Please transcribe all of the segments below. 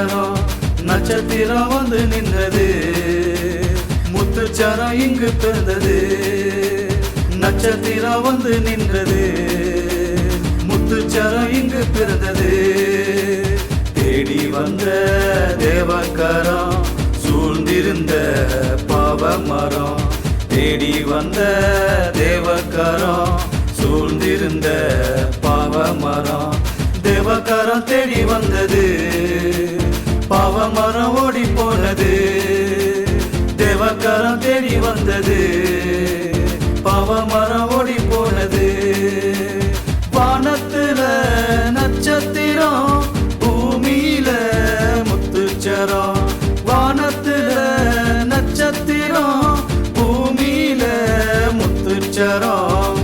தேவக்கரம் நட்சத்திரம் வந்து நின்றது. முத்துச்சரம் இங்கு பிறந்தது. நட்சத்திரம் வந்து நின்றது. முத்துச்சரம் இங்கு பிறந்தது. தேடி வந்த தேவக்கரம் சூழ்ந்திருந்த பாவமரம். தேடி வந்த தேவக்கரம் சூழ்ந்திருந்த பாவமரம். தேவக்கரம் தேடி வந்தது. பாவமரம் ஓடி போனது. தேவக்கரம் தேடி வந்தது. பாவமரம் ஓடி போனது. வானத்துல நட்சத்திரம், பூமியில முத்துச்சரம். வானத்துல நட்சத்திரம், பூமியில முத்துச்சரம்.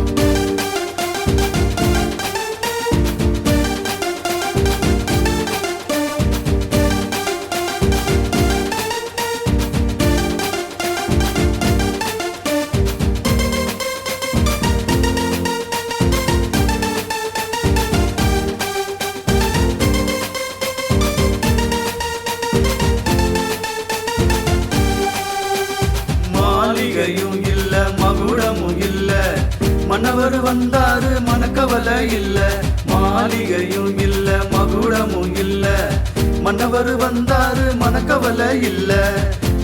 மாளிகையும் இல்ல, மகுடமும் இல்ல, மன்னவர் வந்தாரு மனக்கவலை இல்ல. மாளிகையும் இல்ல, மகுடமும் இல்ல, மன்னவர் வந்தாரு மனக்கவலை இல்ல.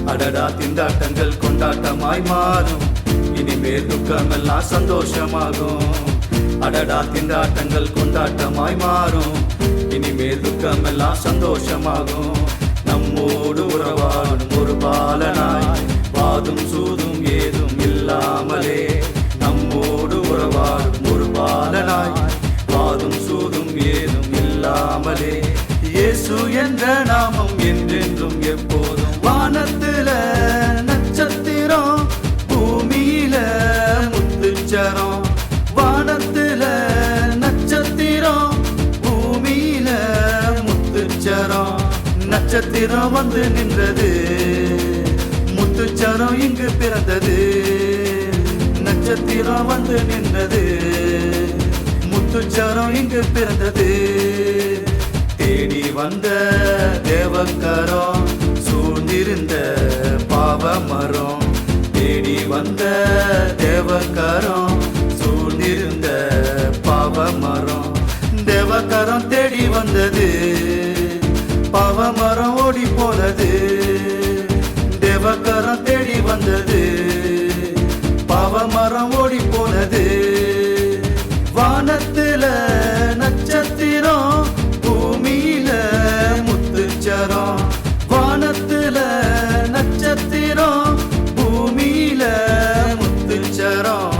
அடடா திண்டாட்டங்கள் கொண்டாட்டமாய் மாறும். இனிமேல் துக்கமெல்லாம் சந்தோஷமாகும். அடடா திண்டாட்டங்கள் கொண்டாட்டமாய் மாறும். இனிமேல் துக்கமெல்லாம் சந்தோஷமாகும். நம்மோடு உறவாடும் ஒரு பாலனாய், வாதும் சூதும் ஏதும் இல்லாமலே. நம்மோடு உறவாடும் ஒரு பாலனாய், வாதும் சூதும் ஏதும் இல்லாமலே. இயேசு என்ற நாமம் என்றென்றும் எப்போதும். வானத்துல நட்சத்திரம், பூமியில முத்துச்சரம். வானத்துல நட்சத்திரம், பூமியில முத்துச்சரம். நட்சத்திரம் வந்து நின்றது. முத்துச்சரம் இங்கு பிறந்தது. நட்சத்திரம் வந்து நின்றது. முத்துச்சரம் இங்கு பிறந்தது. தேடி வந்த தேவக்கரம் சூழ்ந்திருந்த பாவமரம். தேடி வந்த தேவக்கரம் சூழ்ந்திருந்த பாவமரம். தேவக்கரம் தேடி வந்தது. பாவமரம் ஓடி போனது. தேவக்கரம் தேடி வந்தது. பாவமரம் ஓடி போனது. வானத்துல நட்சத்திரம், பூமியில முத்துச்சரம். வானத்துல நட்சத்திரம், பூமியில முத்துச்சரம்.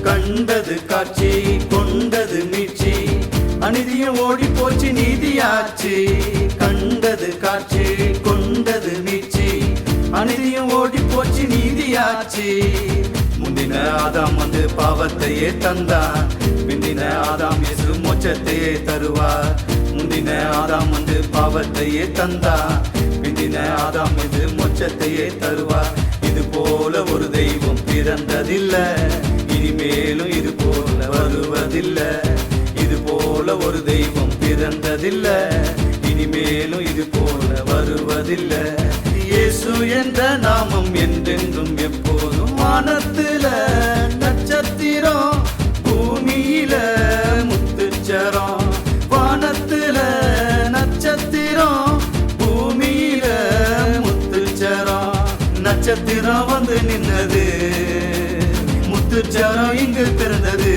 கண்டது காட்சி, கொண்டது மீட்சி, அநீதியும் ஓடி போச்சு நீதியாச்சு. கண்டது காட்சி, கொண்டது மீட்சி, அநீதியும் ஓடி போச்சு நீதியாச்சு. முந்தின ஆதாம் வந்து பாவத்தையே தந்தான். பிந்தின ஆதாம் இயேசு மோட்சத்தையே தருவார். முந்தின ஆதாம் வந்து பாவத்தையே தந்தான். பிந்தின ஆதாம் இது மோட்சத்தையே தருவார். இது போல ஒரு தெய்வம் பிறந்ததில்லை. இனிமேலும் இது போல வருவதில்லை. இது போல ஒரு தெய்வம் பிறந்ததில்லை. இனிமேலும் இது போல வருவதில்லை. இயேசு என்ற நாமம் என்றென்றும் எப்போதும். வானத்துல நட்சத்திரம், பூமியில முத்துச்சரம். வானத்துல நட்சத்திரம், பூமியில முத்துச்சரம். நட்சத்திரம் வந்து நின்னது. முத்துச்சரம் இங்கு பிறந்தது.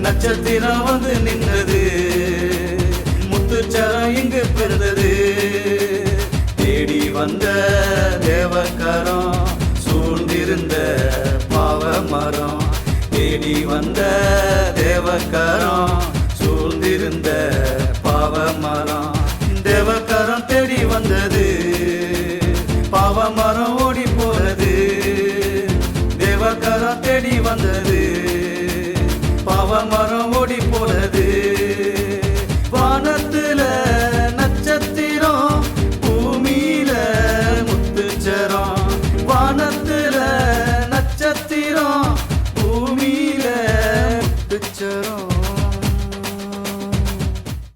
நட்சத்திரம் வந்து நின்றது. முத்துச்சரம் இங்கு பிறந்தது. தேடி வந்த தேவக்கரம் சூழ்ந்திருந்த பாவமரம். தேடி வந்த தேவக்கரம் சூழ்ந்திருந்த அச்சரம்